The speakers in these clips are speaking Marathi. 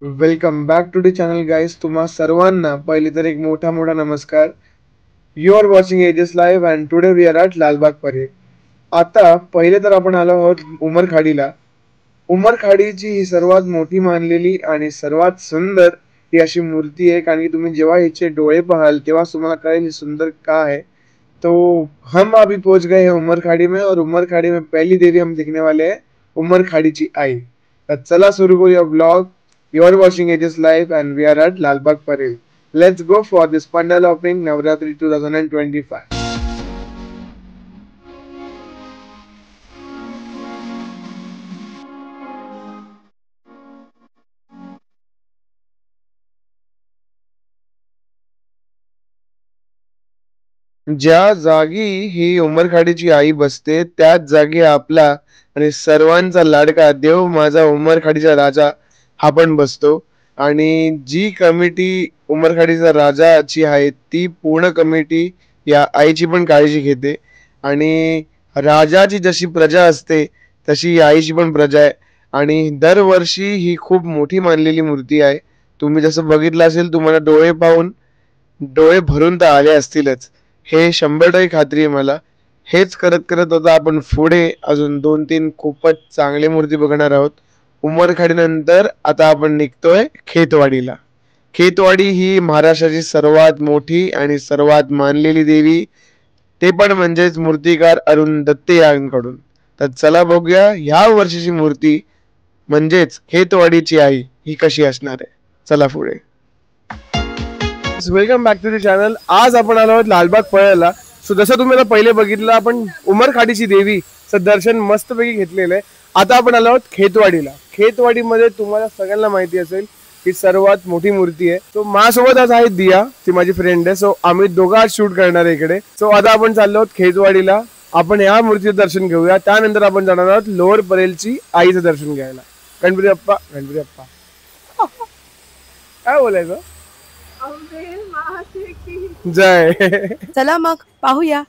Welcome back to the channel guys. तुम्हा सर्वांना पहिले तर एक मोठा मोठा नमस्कार. You are watching ages live and today we are at Lalbaug parade. आता पहिले तर आपण आलो आहोत उमरखाडीला. उमरखाडीची ही सर्वात मोठी मानलेली आणि सर्वात सुंदर ही अशी मूर्ती आहे, कारण की तुम्ही जेव्हा हिचे डोळे पाहाल तेव्हा तुम्हाला कळेल ही सुंदर का है. तो हम अभी पहुंच गए हैं उमरखाड़ी में और उमरखाड़ी में पहली देवी हम देखने वाले हैं उमरखाडीची आई. तर चला सुरू करूया blog. You are watching Ages Live and we are at Lalbagh Parel. Let's go for this Pandal opening Navratri 2025. ज्या जागी ही उमरखाडीची आई बसते त्याच जागी आपला आणि सर्वांचा लाडका देव माझा उमरखाडीचा राजा हा पण बसतो. आणि जी कमिटी उमरखाडीचा राजाची आहे ती पूर्ण कमिटी या आईची पण काळजी घेते. आणि राजाची जशी प्रजा असते तशी या आईची पण प्रजा आहे. आणि दरवर्षी ही खूप मोठी मानलेली मूर्ती आहे. तुम्ही जसं बघितलं असेल तुम्हाला डोळे पाहून डोळे भरून तर आले असतीलच, हे 100% खात्री आहे मला. हेच करत करत आता आपण पुढे अजून 2-3 खूपच चांगले मूर्ती बघणार आहोत. उमरखाडीनंतर आता आपण निघतोय खेतवाडीला. खेतवाडी ही महाराष्ट्राची सर्वात मोठी आणि सर्वात मानलेली देवी, ते पण म्हणजेच मूर्तिकार अरुण दत्ते यांकडून. तर चला बघूया ह्या वर्षीची मूर्ती म्हणजेच खेतवाडीची आई ही कशी असणार आहे. चला पुढे. Welcome back to the channel. आज आपण आलो आहोत लालबाग पळायला. सो जसं तुम्ही आता पहिले बघितलं आपण उमरखाडीची देवीचं दर्शन मस्तपैकी घेतलेलं आहे. आता आपण आलो आहोत खेतवाडीला. खेतवाडीमध्ये तुम्हाला सगळ्यांना माहिती असेल ही सर्वात मोठी मूर्ती आहे. सो माझ्यासोबत आज आहे दिया, ती माझी फ्रेंड आहे. सो आम्ही दोघं आज शूट करणार आहे इकडे. सो आता आपण चाललो आहोत खेतवाडीला. आपण या मूर्तीचं दर्शन घेऊया. त्यानंतर आपण जाणार आहोत लोअर परेलची आईचं दर्शन घ्यायला. गणपती बाप्पा गणपती बाप्पा काय बोलायचं जय. चला मग पाहूया.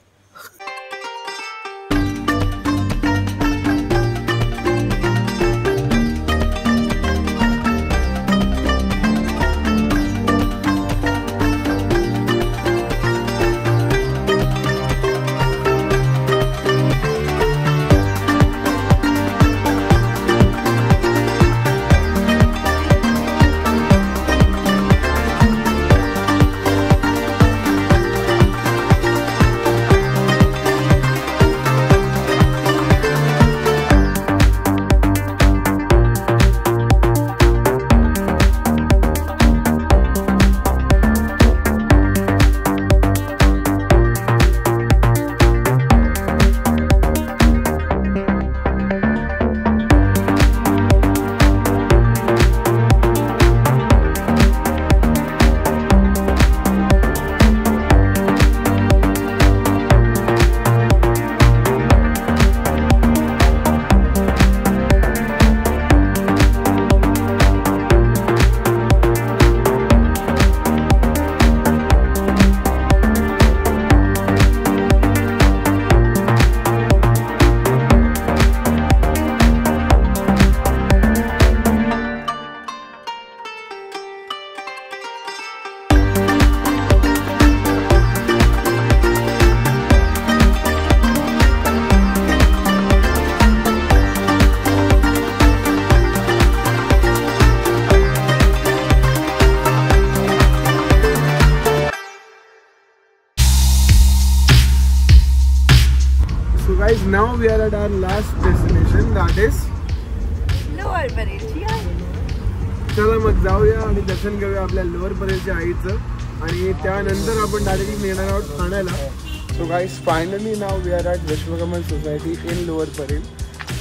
Guys, now we are at our last destination, that is lower परेलची आई. चला मग जाऊया आणि दर्शन घेऊया आपल्या लोअर परेलच्या आईचं. आणि त्यानंतर आपण डायरेक्टली येणार आहोत ठाण्याला. So guys finally now we are at Vishwakarma society in Lower Parel.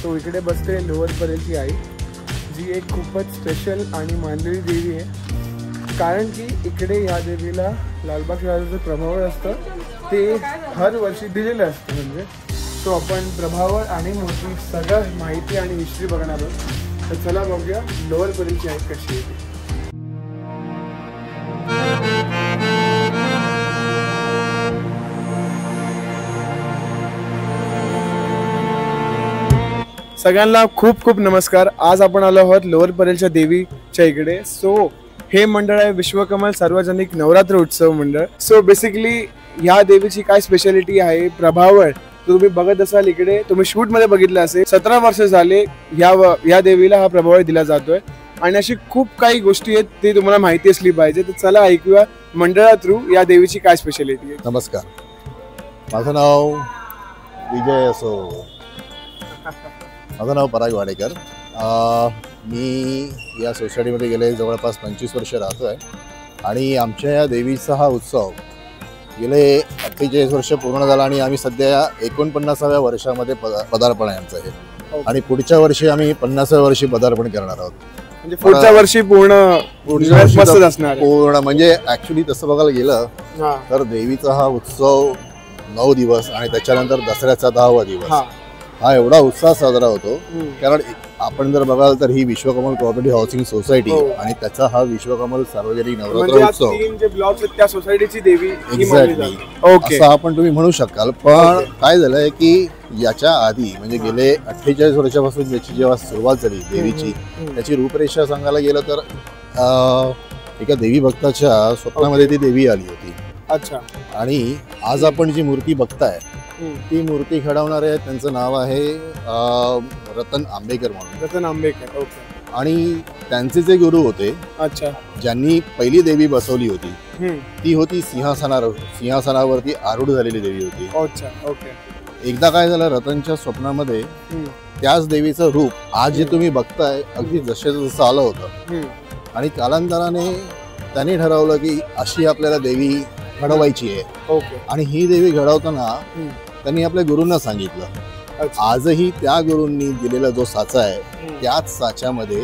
So इकडे बसते लोअर परेलची आई, जी एक खूपच स्पेशल आणि मानलेली देवी आहे. कारण की इकडे ह्या देवीला लालबाग राजाचं प्रभावळ असतं, ते हर वर्षी दिलेलं असतं. म्हणजे तो आपण प्रभावळ आणि मूर्ती सगळं माहिती आणि हिस्ट्री बघणार आहोत. तर चला बघूया लोअर परेलची आई कशी आहे. सगळ्यांना खूप खूप नमस्कार. आज आपण आलो आहोत लोअर परेलच्या देवीच्या इकडे. सो हे मंडळ आहे विश्वकमल सार्वजनिक नवरात्र उत्सव मंडळ. सो बेसिकली ह्या देवीची काय स्पेशालिटी आहे, प्रभावळ तुम्ही बघत असाल इकडे, तुम्ही शूट मध्ये बघितलं असेल. 17 वर्ष झाले या देवीला हा प्रभावळ दिला जातोय आणि अशी खूप काही गोष्टी आहेत ते तुम्हाला माहिती असली पाहिजे. तर चला ऐकूया मंडळा थ्रू या देवीची काय स्पेशालिटी आहे. नमस्कार, माझं नाव विजय असो. माझं नाव पराग वाडेकर. मी या सोसायटीमध्ये गेले जवळपास 25 वर्ष राहतो आहे आणि आमच्या या देवीचा हा उत्सव गेले 48 वर्ष पूर्ण झाला आणि आम्ही सध्या 49व्या वर्षामध्ये पदार्पण आहे आमचं हे. आणि पुढच्या वर्षी आम्ही 50व्या वर्षी पदार्पण करणार आहोत. म्हणजे पुढच्या वर्षी पूर्ण असणार पूर्ण म्हणजे ऍक्च्युली तसं बघायला गेलं तर देवीचा हा उत्सव 9 दिवस आणि त्याच्यानंतर दसऱ्याचा 10वा दिवस हा एवढा उत्साह साजरा होतो. कारण आपण जर बघाल तर ही विश्वकमल कोऑपरेटिव्ह हाऊसिंग सोसायटी आणि त्याचा हा विश्वकमल सार्वजनिक नवरात्र उत्सव त्या सोसायटीची देवी एक्झॅक्टली असं आपण तुम्ही म्हणू शकाल. पण काय झालंय की याच्या आधी म्हणजे गेले 48 वर्षापासून याची जेव्हा सुरुवात झाली देवीची, त्याची रूपरेषा सांगायला गेलं तर एका देवी भक्ताच्या स्वप्नामध्ये ती देवी आली होती. अच्छा. आणि आज आपण जी मूर्ती बघताय ती मूर्ती घडवणारे त्यांचं नाव आहे रतन आंबेकर म्हणून. रतन आंबेकर. ओके. आणि त्यांचे जे गुरु होते, अच्छा, ज्यांनी पहिली देवी बसवली होती ती होती सिंहासनावरती आरूढ झालेली देवी होती. अच्छा. ओके. एकदा काय झालं, रतनच्या स्वप्नामध्ये त्याच देवीचं रूप आज जे तुम्ही बघताय अगदी जसं आलं होतं. आणि कालांतराने त्यांनी ठरवलं की अशी आपल्याला देवी घडवायची आहे. ओके. आणि ही देवी घडवताना त्यांनी आपल्या गुरूंना सांगितलं. आजही त्या गुरूंनी दिलेला जो साचा आहे त्याच साच्यामध्ये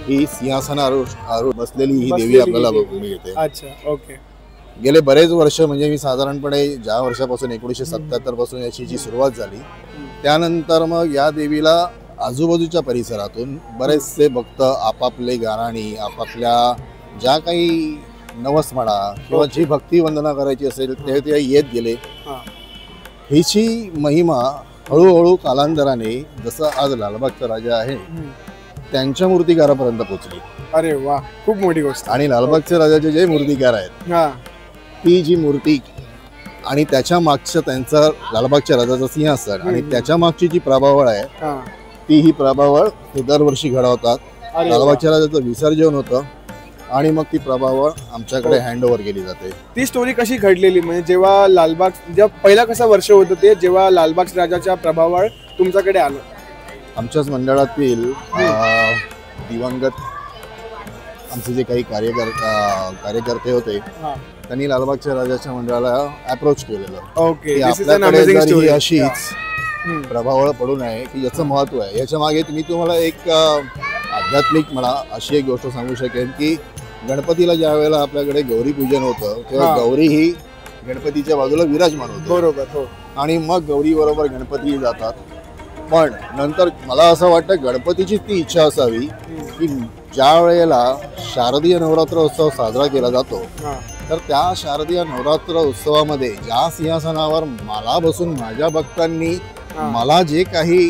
ही सिंहासनावर बसलेली ही देवी आपल्याला बघून मिळते. अच्छा. ओके. गेले बरेच वर्ष म्हणजे मी साधारणपणे ज्या वर्षापासून 1977 पासून याची जी सुरुवात झाली त्यानंतर मग या देवीला आजूबाजूच्या परिसरातून बरेचसे भक्त आपापले गाणी, आपापल्या ज्या काही नवस म्हणा किंवा जी भक्ती वंदना करायची असेल ते येत गेले. हिची महिमा हळूहळू कालांतराने जसं आज लालबागचा राजा आहे त्यांच्या मूर्तिकारापर्यंत पोहोचली. अरे वा, खूप मोठी गोष्ट. आणि लालबागच्या राजाचे जे मूर्तिकार आहेत ती जी मूर्ती आणि त्याच्या मागचं त्यांचं लालबागच्या राजाचं सिंहासन आणि त्याच्या मागची जी प्रभावळ आहे ती ही प्रभावळ हे दरवर्षी घडवतात. लालबागच्या राजाचं विसर्जन होतं आणि मग ती प्रभावळ आमच्याकडे हँडओव्हर केली जाते. ती स्टोरी कशी घडलेली, म्हणजे जेव्हा पहिला कसा वर्ष होतं ते जेव्हा लालबाग राजाच्या प्रभावळ तुमच्याकडे आलं? आमच्याच मंडळातील दिवंगत आमचे जे काही कार्यकर्ते होते त्यांनी लालबागच्या राजाच्या मंडळाला अप्रोच केलेलं. ओके. आपल्याकडे अशीच प्रभावळ पडू नये की याचं महत्व आहे. याच्या मागे मी तुम्हाला एक आध्यात्मिक म्हणा अशी एक गोष्ट सांगू शकेन की गणपतीला ज्या वेळेला आपल्याकडे गौरी पूजन होतं तेव्हा गौरी ही गणपतीच्या बाजूला विराजमान होते. बरोबर. हो. आणि मग गौरी बरोबर गणपती जातात. पण नंतर मला असं वाटतं गणपतीची ती इच्छा असावी की ज्या वेळेला शारदीय नवरात्र उत्सव साजरा केला जातो तर त्या शारदीय नवरात्र उत्सवामध्ये ज्या सिंहासनावर मला बसून माझ्या भक्तांनी मला जे काही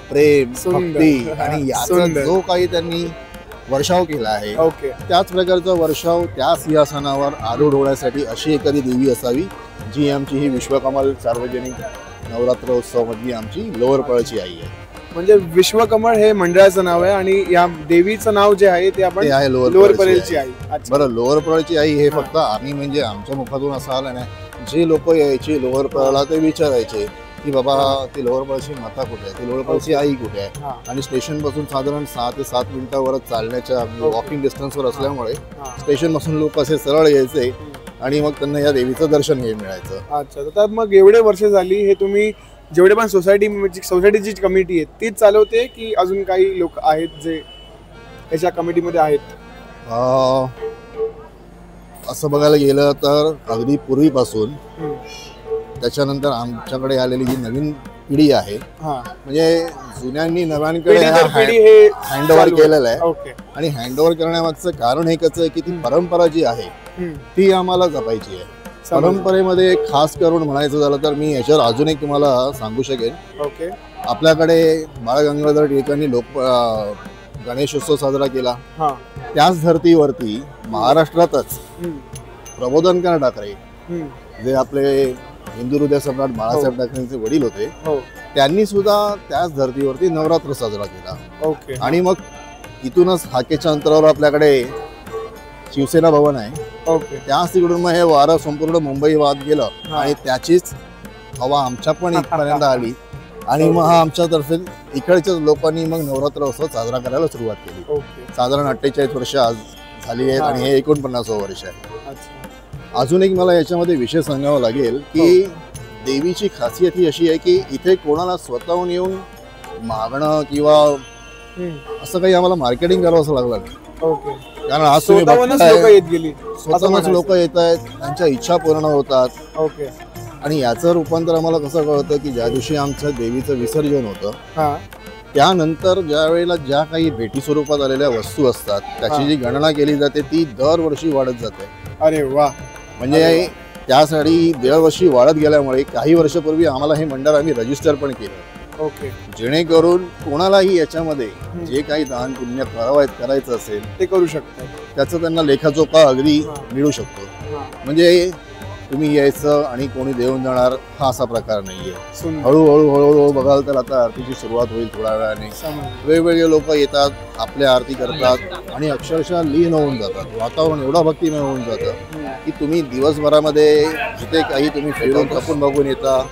प्रेम, भक्ती आणि याचा जो काही त्यांनी वर्षाव केला आहे त्याच प्रकारचा वर्षाव त्या सिंहासनावर आरूढ होण्यासाठी अशी एखादी देवी असावी जी आमची ही विश्वकमल सार्वजनिक नवरात्र उत्सव मधली आमची लोअर पळची आई आहे. म्हणजे विश्वकमल हे मंडळाचं नाव आहे आणि या देवीचं नाव जे आहे ते आपण आहे लोअर परेलची आई. बरं, लोअर परेलची आई हे फक्त आम्ही म्हणजे आमच्या मुखातून असं आलं नाही. जे लोक यायचे लोअर परेलला ते विचारायचे की बाबा ती लोअर परेलची माता कुठे आहे, ती लोअर परेलची आई कुठे आहे. आणि स्टेशन पासून साधारण 6 ते 7 मिनिटावरच चालण्याच्या वॉकिंग डिस्टन्सवर असल्यामुळे स्टेशन पासून लोक असे सरळ यायचे आणि मग त्यांना या देवीचं दर्शन हे मिळायचं. अच्छा. तर मग एवढे वर्ष झाली हे तुम्ही जेवढे पण सोसायटीची कमिटी आहे तीच चालवते की अजून काही लोक आहेत जे याच्या कमिटीमध्ये आहेत? असं बघायला गेलं तर अगदी पूर्वीपासून त्याच्यानंतर आमच्याकडे आलेली जी नवीन पिढी आहे म्हणजे जुन्यांनी नव्यांकडे हँडओव्हर केलेलं आहे. आणि हँडओव्हर करण्यामागचं कारण एकच आहे की ती परंपरा जी आहे ती आम्हाला जपायची आहे. परंपरेमध्ये खास करून म्हणायचं झालं तर मी याच्यावर अजून एक तुम्हाला सांगू शकेन. ओके. आपल्याकडे बाळ गंगाधर टिळकांनी गणेशोत्सव साजरा केला. त्याच धर्तीवरती महाराष्ट्रातच प्रबोधनकार ठाकरे जे आपले हिंदू हृदय सम्राट बाळासाहेब ठाकरेंचे वडील होते, त्यांनी सुद्धा त्याच धर्तीवरती नवरात्र साजरा केला. आणि मग इथूनच हाकेच्या अंतरावर आपल्याकडे शिवसेना भवन आहे. त्याच तिकडून मग हे वारं संपूर्ण मुंबई वाहत गेलं आणि त्याचीच हवा आमच्या पण इथपर्यंत आली आणि मग हा आमच्यातर्फे इकडच्याच लोकांनी मग नवरात्र उत्सव साजरा करायला सुरुवात केली. साधारण 48 वर्ष आज झाली आहेत आणि हे 49वं वर्ष आहे. अजून एक मला याच्यामध्ये विषय सांगावा लागेल की देवीची खासियत ही अशी आहे की इथे कोणाला स्वतःहून येऊन मागणं किंवा असं काही आम्हाला मार्केटिंग करावं असं लागलं नाही. कारण आज स्वतःच लोक येत आहेत, त्यांच्या इच्छा पूर्ण होतात. आणि याचं रूपांतर आम्हाला कसं कळतं की ज्या दिवशी आमच्या देवीचं विसर्जन होतं त्यानंतर ज्या वेळेला ज्या काही भेटी स्वरूपात आलेल्या वस्तू असतात त्याची जी गणना केली जाते ती दरवर्षी वाढत जाते. अरे वा. म्हणजे त्यासाठी दरवर्षी वाढत गेल्यामुळे काही वर्षापूर्वी आम्हाला हे मंडळ आम्ही रजिस्टर पण केलं. जेणेकरून कोणालाही याच्यामध्ये जे काही दान पुण्य करायचं असेल ते करू शकतात. त्याचा त्यांना लेखाजोखा अगदी मिळू शकतो. म्हणजे तुम्ही यायचं आणि कोणी देऊन जाणार हा असा प्रकार नाहीये. हळूहळू हळूहळू बघाल तर आता आरतीची सुरुवात होईल थोड्या वेळाने. वेगवेगळे लोक येतात, आपल्या आरती करतात आणि अक्षरशः लीन होऊन जातात. वातावरण एवढा भक्तिमय होऊन जातं की तुम्ही दिवसभरामध्ये जिथे काही तुम्ही फिरून तपून बघून येता.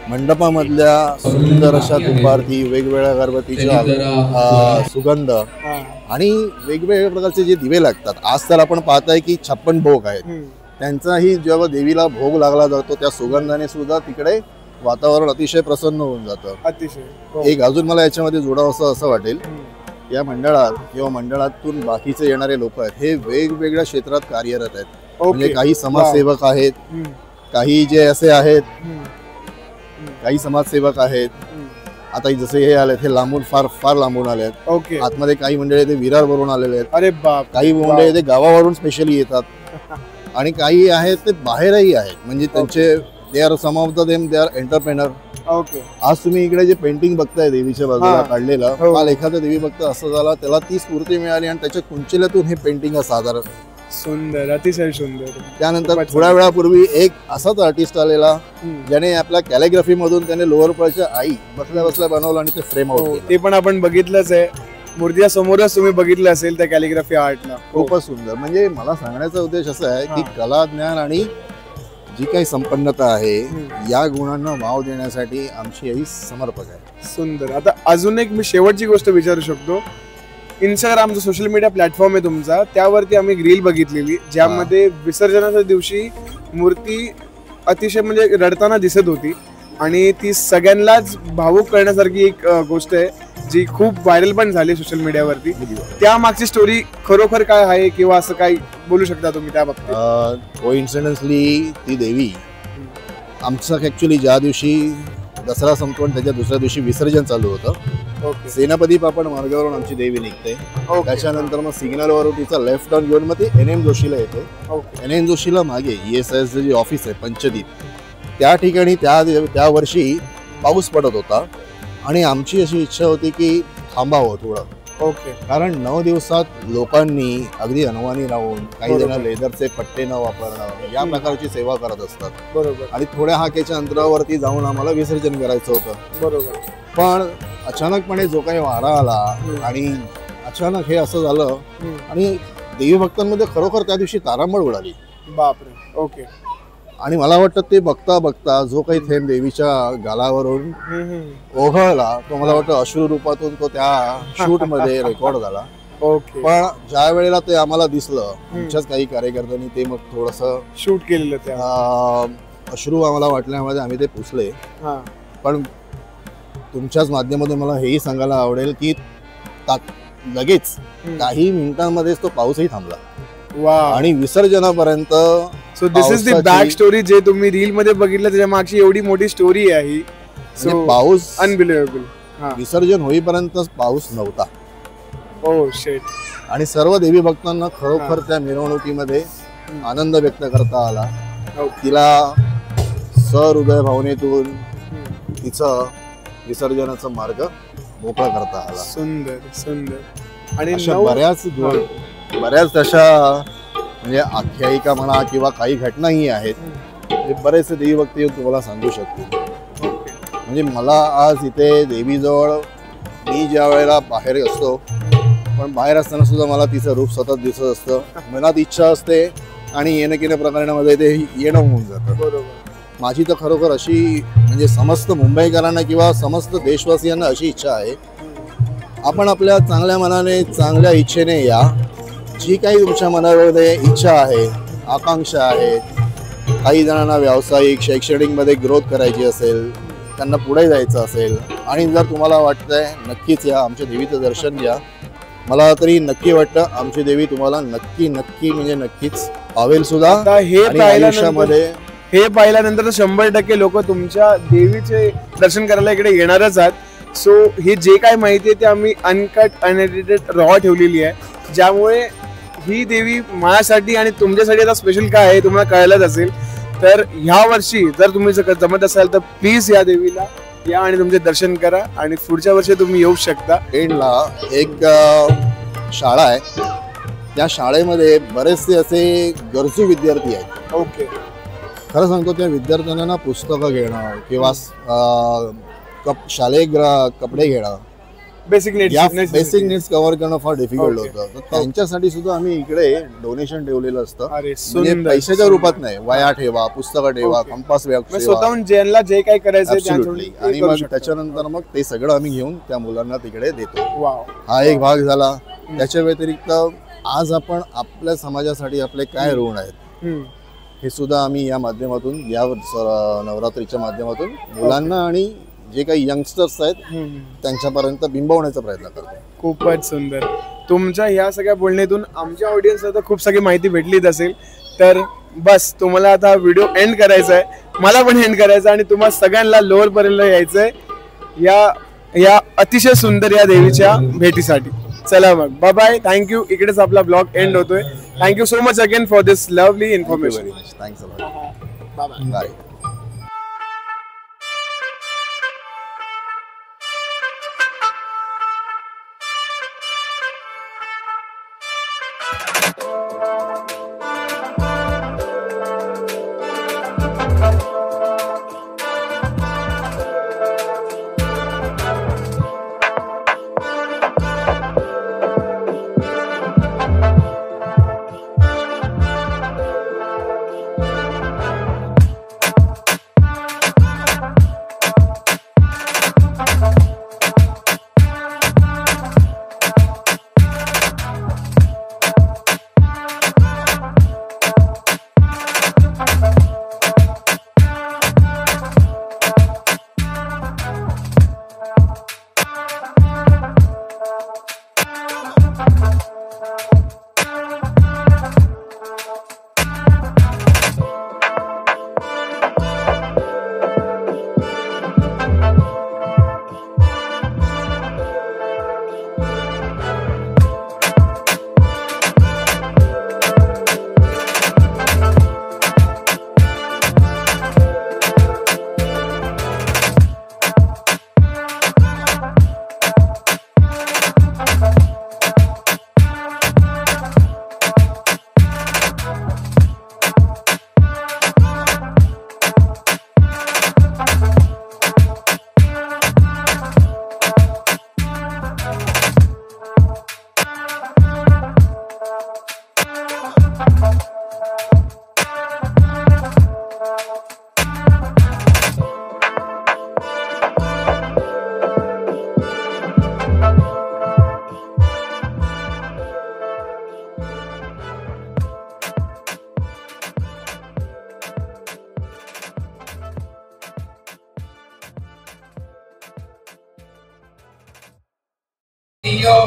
मंडपामधल्या सुंदर अशा तुपारती, वेगवेगळ्या अगरबत्तीच्या सुगंध आणि वेगवेगळ्या प्रकारचे जे दिवे लागतात. आज तर आपण पाहताय की 56 भोग आहेत. त्यांचाही जेव्हा देवीला भोग लागला जातो त्या सुगंधाने सुद्धा तिकडे वातावरण अतिशय प्रसन्न होऊन जातं. एक अजून मला याच्यामध्ये जोडावं असं वाटेल, या मंडळात किंवा मंडळातून बाकीचे येणारे लोक आहेत हे वेगवेगळ्या क्षेत्रात कार्यरत आहेत. म्हणजे काही समाजसेवक आहेत, काही जे असे आहेत काही समाजसेवक आहेत. आता जसे हे आलेत हे लांबून फार लांबून आलेत. आतमध्ये काही मंडळी ते विरार वरून आलेले आहेत. अरे बाप. काही मंडळी ते गावावरून स्पेशली येतात आणि काही आहेत ते बाहेरही आहेत. म्हणजे त्यांचे they are some of them they are entrepreneur. आज तुम्ही इकडे जे पेंटिंग बघताय देवीच्या बाजूला काढलेलं, काल एखादा देवी भक्त असं झाला त्याला ती स्फूर्ती मिळाली आणि त्याच्या कुंचिल्यातून हे पेंटिंग सादर. सुंदर, अतिशय सुंदर. त्यानंतर थोड्या वेळापूर्वी एक असाच आर्टिस्ट आलेला ज्याने आपल्या कॅलिग्राफी मधून त्याने लोअर पळच्या आई बसल्या बसल्या बनवलं आणि ते फ्रेम आउट. ते पण आपण बघितलंच आहे, मूर्तीच्या समोरच तुम्ही बघितलं असेल त्या कॅलिग्राफी आर्टला. खूपच सुंदर. म्हणजे मला सांगण्याचा उद्देश असा आहे की कला ज्ञान आणि जी काही संपन्नता आहे या गुणांना वाव देण्यासाठी आमची आई समर्पक आहे. सुंदर. आता अजून एक मी शेवटची गोष्ट विचारू शकतो. इंस्टाग्राम जो सोशल मीडिया प्लॅटफॉर्म आहे तुमचा, त्यावरती आम्ही रील बघितलेली ज्यामध्ये विसर्जनाच्या दिवशी मूर्ती अतिशय म्हणजे रडताना दिसत होती आणि ती सगळ्यांनाच भावुक करण्यासारखी एक गोष्ट आहे जी खूप व्हायरल पण झाली सोशल मीडियावरती. त्या मागची स्टोरी खरोखर काय आहे किंवा असं काही बोलू शकता तुम्ही त्या बाबतीत? कोइन्सिडेंटली ती देवी आमचं ऍक्च्युली ज्या दिवशी दसरा संपतो त्याच्या दुसऱ्या दिवशी विसर्जन चालू होतं. सेनापती पापड मार्गावरून आमची देवी निघते. त्याच्यानंतर मग सिग्नलवर तिचा लेफ्ट टर्न घेऊन मग ती NM जोशीला येते. NM जोशीला मागे ESIS जे ऑफिस आहे पंचदीप, त्या ठिकाणी त्या वर्षी पाऊस पडत होता आणि आमची अशी इच्छा होती की थांबावं थोडं. कारण 9 दिवसात लोकांनी अगदी अनवाणी राहून काही जण लेदरचे पट्टे न वापरणं या प्रकारची सेवा करत असतात. बरोबर. आणि थोड्या हाकेच्या अंतरावरती जाऊन आम्हाला विसर्जन करायचं होतं. बरोबर. पण अचानकपणे जो काही वारा आला आणि अचानक हे असं झालं आणि देवी भक्तांमध्ये खरोखर त्या दिवशी तारांबळ उडाली. बापरे. आणि मला वाटतं ते बघता बघता जो काही थेंब देवीच्या गालावरून ओघळला तो मला वाटतं अश्रू रूपातून तो त्या शूट मध्ये रेकॉर्ड झाला. पण ज्या वेळेला ते आम्हाला दिसलं आमच्याच काही कार्यकर्त्यांनी ते मग थोडस शूट केलेलं अश्रू आम्हाला वाटल्यामध्ये आम्ही ते पुसले. पण तुमच्याच माध्यमातून मला हेही सांगायला आवडेल की लगेच काही मिनिटांमध्येच तो पाऊसही थांबला आणि विसर्जनापर्यंत. So this is the back story जे तुम्ही रील मध्ये बघितलं त्याच्या मागची एवढी मोठी स्टोरी आहे. पाऊस अनबिलिव्हेबल. विसर्जन होईपर्यंत पाऊस नव्हता. Oh shit. आणि सर्व देवी भक्तांना खरोखर त्या मिरवणुकीमध्ये आनंद व्यक्त करता आला. तिला सहृदय भावनेतून तिचं विसर्जनाचा मार्ग मोकळा करता आला. सुंदर सुंदर. आणि अशा बऱ्याच अशा म्हणजे आख्यायिका म्हणा किंवा काही घटनाही आहेत, हे बरेचसे देवीभक्त येऊन तुम्हाला सांगू शकतील. म्हणजे मला आज इथे देवीजवळ मी ज्या वेळेला बाहेर असतो, पण बाहेर असताना सुद्धा मला तिचं रूप सतत दिसत असतं. मनात इच्छा असते आणि येणं केल्या प्रकरणामध्ये ते येणं होऊन जातं. बरोबर. माझी तर खरोखर अशी म्हणजे समस्त मुंबईकरांना किंवा समस्त देशवासियांना अशी इच्छा आहे, आपण आपल्या चांगल्या मनाने चांगल्या इच्छेने या. जी काही तुमच्या मनामध्ये इच्छा आहे, आकांक्षा आहेत, काही जणांना व्यावसायिक शैक्षणिकमध्ये ग्रोथ करायची असेल, त्यांना पुढे जायचं असेल आणि जर तुम्हाला वाटतंय नक्कीच या, आमच्या देवीचं दर्शन घ्या. मला तरी नक्की वाटतं आमची देवी तुम्हाला नक्की नक्की म्हणजे नक्कीच पावेल सुद्धा. हे पाहिल्यानंतर 100% लोक तुमच्या देवीचे दर्शन करायला इकडे येणारच आहेत. सो हे जे काय माहिती आहे ते आम्ही अनकट अनएडिटेड रॉ ठेवलेली आहे, ज्यामुळे ही देवी माझ्यासाठी आणि तुमच्यासाठी आता स्पेशल काय आहे तुम्हाला कळायलाच असेल. तर ह्या वर्षी जर तुम्ही जमत असाल तर प्लीज या देवीला या आणि तुमचे दर्शन करा आणि पुढच्या वर्षी तुम्ही येऊ शकता. एंडला एक शाळा आहे, त्या शाळेमध्ये बरेचसे असे गरजू विद्यार्थी आहेत. ओके. खरं सांगतो त्या विद्यार्थ्यांना ना पुस्तकं घेणं किंवा शालेय कपडे घेणं, बेसिक नीड्स कव्हर करणं फार डिफिकल्ट होतं. तर त्यांच्यासाठी सुद्धा आम्ही इकडे डोनेशन ठेवलेलं असतं. म्हणजे पैशाच्या रूपात नाही, वया ठेवा, पुस्तकं ठेवा, कंपास स्वतःहून ज्यांना जे काही करायचं आणि मग त्याच्यानंतर मग ते सगळं आम्ही घेऊन त्या मुलांना तिकडे देतो. हा एक भाग झाला. त्याच्या व्यतिरिक्त आज आपण आपल्या समाजासाठी आपले काय ऋण आहेत हे सुद्धा आम्ही या माध्यमातून, या नवरात्रीच्या माध्यमातून मुलांना आणि जे काही यंगस्टर्स आहेत त्यांच्यापर्यंत बिंबवण्याचा प्रयत्न करतो. खूपच सुंदर. तुमच्या ह्या सगळ्या बोलण्यातून आमच्या ऑडियन्सला तर खूप सगळी माहिती भेटलीच असेल. तर बस तुम्हाला आता व्हिडिओ एंड करायचा आहे, मला पण एंड करायचं आणि तुम्हाला सगळ्यांना लोअर पर्यंत यायचं आहे या अतिशय सुंदर या देवीच्या भेटीसाठी. चला मग, बाय बाय, थँक्यू. इकडेच आपला ब्लॉग एंड होतोय. Thank you so much again for this lovely information. Thanks a lot. Bye.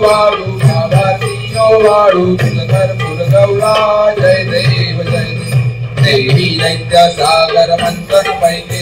वाळू वाळू भरपूर गौरा जय देव जय देवी दैत्य सागर मंथन पैकी